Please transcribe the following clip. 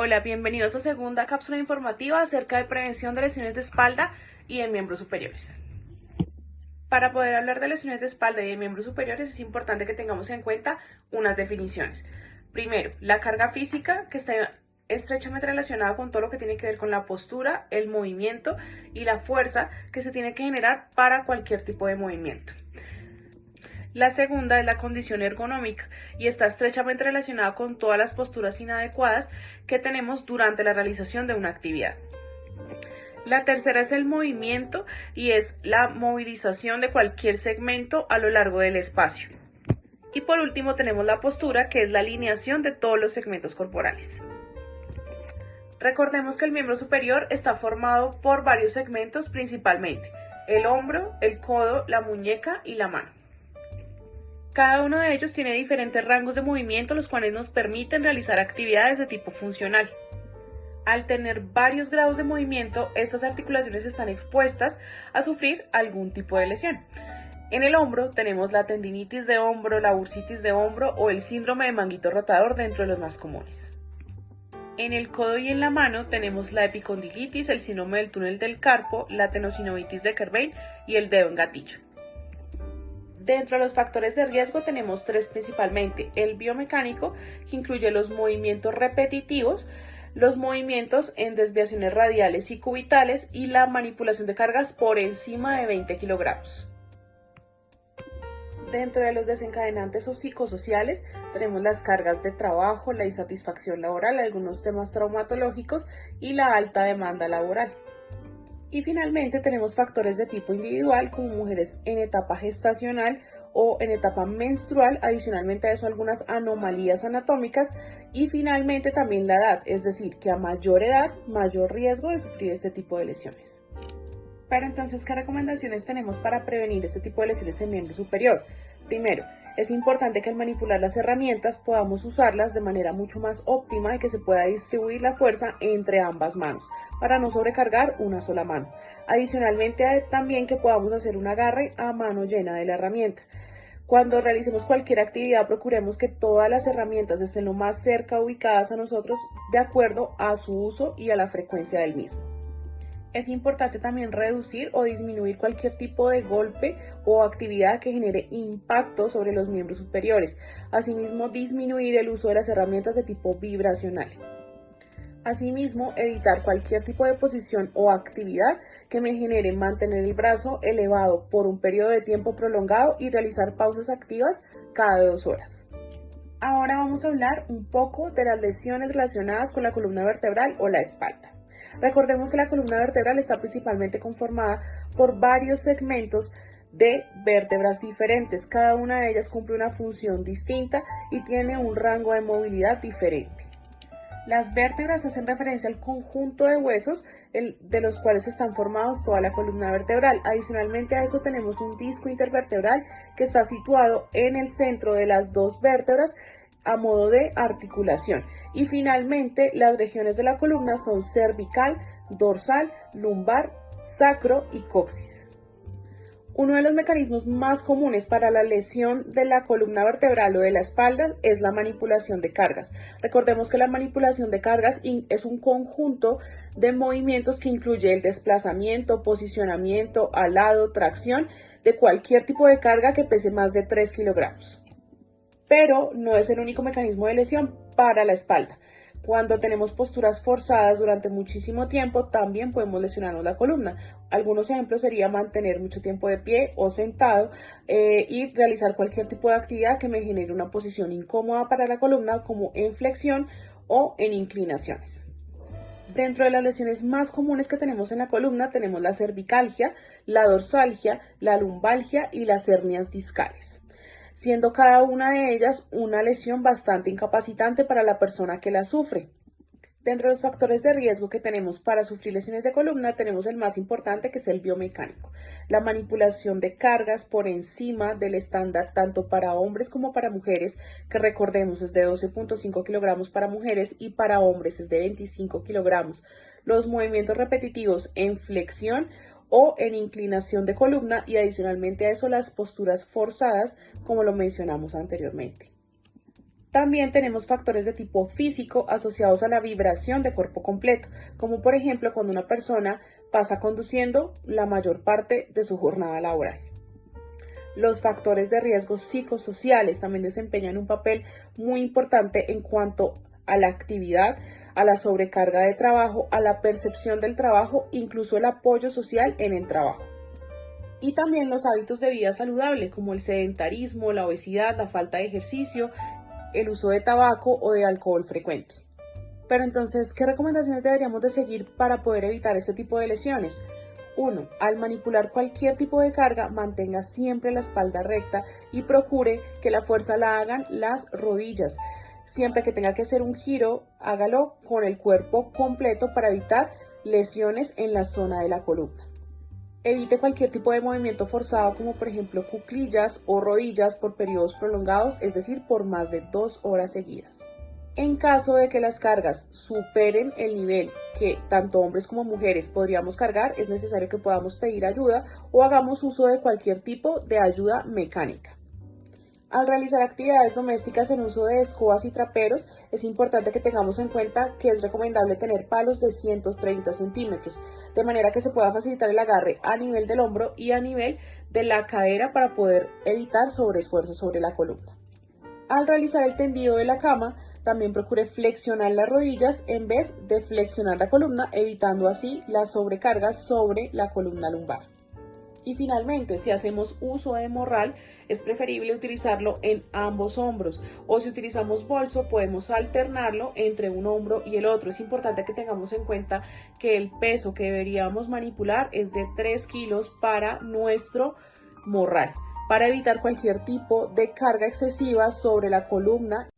Hola, bienvenidos a segunda cápsula informativa acerca de prevención de lesiones de espalda y de miembros superiores. Para poder hablar de lesiones de espalda y de miembros superiores es importante que tengamos en cuenta unas definiciones. Primero, la carga física, que está estrechamente relacionada con todo lo que tiene que ver con la postura, el movimiento y la fuerza que se tiene que generar para cualquier tipo de movimiento. La segunda es la condición ergonómica y está estrechamente relacionada con todas las posturas inadecuadas que tenemos durante la realización de una actividad. La tercera es el movimiento y es la movilización de cualquier segmento a lo largo del espacio. Y por último tenemos la postura, que es la alineación de todos los segmentos corporales. Recordemos que el miembro superior está formado por varios segmentos, principalmente el hombro, el codo, la muñeca y la mano. Cada uno de ellos tiene diferentes rangos de movimiento, los cuales nos permiten realizar actividades de tipo funcional. Al tener varios grados de movimiento, estas articulaciones están expuestas a sufrir algún tipo de lesión. En el hombro tenemos la tendinitis de hombro, la bursitis de hombro o el síndrome de manguito rotador, dentro de los más comunes. En el codo y en la mano tenemos la epicondilitis, el síndrome del túnel del carpo, la tenosinovitis de Kerbein y el dedo en gatillo. Dentro de los factores de riesgo tenemos tres principalmente: el biomecánico, que incluye los movimientos repetitivos, los movimientos en desviaciones radiales y cubitales y la manipulación de cargas por encima de 20 kilogramos. Dentro de los desencadenantes o psicosociales tenemos las cargas de trabajo, la insatisfacción laboral, algunos temas traumatológicos y la alta demanda laboral. Y finalmente tenemos factores de tipo individual, como mujeres en etapa gestacional o en etapa menstrual, adicionalmente a eso algunas anomalías anatómicas y finalmente también la edad, es decir, que a mayor edad, mayor riesgo de sufrir este tipo de lesiones. Pero entonces, ¿qué recomendaciones tenemos para prevenir este tipo de lesiones en miembro superior? Primero, es importante que al manipular las herramientas podamos usarlas de manera mucho más óptima y que se pueda distribuir la fuerza entre ambas manos para no sobrecargar una sola mano. Adicionalmente, también que podamos hacer un agarre a mano llena de la herramienta. Cuando realicemos cualquier actividad, procuremos que todas las herramientas estén lo más cerca ubicadas a nosotros de acuerdo a su uso y a la frecuencia del mismo. Es importante también reducir o disminuir cualquier tipo de golpe o actividad que genere impacto sobre los miembros superiores. Asimismo, disminuir el uso de las herramientas de tipo vibracional. Asimismo, evitar cualquier tipo de posición o actividad que me genere mantener el brazo elevado por un periodo de tiempo prolongado y realizar pausas activas cada 2 horas. Ahora vamos a hablar un poco de las lesiones relacionadas con la columna vertebral o la espalda. Recordemos que la columna vertebral está principalmente conformada por varios segmentos de vértebras diferentes. Cada una de ellas cumple una función distinta y tiene un rango de movilidad diferente. Las vértebras hacen referencia al conjunto de huesos de los cuales están formados toda la columna vertebral. Adicionalmente a eso tenemos un disco intervertebral que está situado en el centro de las dos vértebras a modo de articulación. Y finalmente las regiones de la columna son cervical, dorsal, lumbar, sacro y coxis. Uno de los mecanismos más comunes para la lesión de la columna vertebral o de la espalda es la manipulación de cargas. Recordemos que la manipulación de cargas es un conjunto de movimientos que incluye el desplazamiento, posicionamiento, alado, tracción de cualquier tipo de carga que pese más de 3 kilogramos. Pero no es el único mecanismo de lesión para la espalda. Cuando tenemos posturas forzadas durante muchísimo tiempo, también podemos lesionarnos la columna. Algunos ejemplos serían mantener mucho tiempo de pie o sentado y realizar cualquier tipo de actividad que me genere una posición incómoda para la columna, como en flexión o en inclinaciones. Dentro de las lesiones más comunes que tenemos en la columna tenemos la cervicalgia, la dorsalgia, la lumbalgia y las hernias discales, siendo cada una de ellas una lesión bastante incapacitante para la persona que la sufre. Dentro de los factores de riesgo que tenemos para sufrir lesiones de columna tenemos el más importante, que es el biomecánico. La manipulación de cargas por encima del estándar tanto para hombres como para mujeres, que recordemos es de 12.5 kilogramos para mujeres y para hombres es de 25 kilogramos. Los movimientos repetitivos en flexión o en inclinación de columna y adicionalmente a eso las posturas forzadas, como lo mencionamos anteriormente. También tenemos factores de tipo físico asociados a la vibración de cuerpo completo, como por ejemplo cuando una persona pasa conduciendo la mayor parte de su jornada laboral. Los factores de riesgo psicosociales también desempeñan un papel muy importante en cuanto a la actividad, a la sobrecarga de trabajo, a la percepción del trabajo, incluso el apoyo social en el trabajo. Y también los hábitos de vida saludable, como el sedentarismo, la obesidad, la falta de ejercicio, el uso de tabaco o de alcohol frecuente. Pero entonces, ¿qué recomendaciones deberíamos de seguir para poder evitar este tipo de lesiones? 1. Al manipular cualquier tipo de carga, mantenga siempre la espalda recta y procure que la fuerza la hagan las rodillas. Siempre que tenga que hacer un giro, hágalo con el cuerpo completo para evitar lesiones en la zona de la columna. Evite cualquier tipo de movimiento forzado, como por ejemplo cuclillas o rodillas por periodos prolongados, es decir, por más de 2 horas seguidas. En caso de que las cargas superen el nivel que tanto hombres como mujeres podríamos cargar, es necesario que podamos pedir ayuda o hagamos uso de cualquier tipo de ayuda mecánica. Al realizar actividades domésticas en uso de escobas y traperos, es importante que tengamos en cuenta que es recomendable tener palos de 130 centímetros, de manera que se pueda facilitar el agarre a nivel del hombro y a nivel de la cadera para poder evitar sobreesfuerzo sobre la columna. Al realizar el tendido de la cama, también procure flexionar las rodillas en vez de flexionar la columna, evitando así la sobrecarga sobre la columna lumbar. Y finalmente, si hacemos uso de morral, es preferible utilizarlo en ambos hombros, o si utilizamos bolso, podemos alternarlo entre un hombro y el otro. Es importante que tengamos en cuenta que el peso que deberíamos manipular es de 3 kilos para nuestro morral, para evitar cualquier tipo de carga excesiva sobre la columna.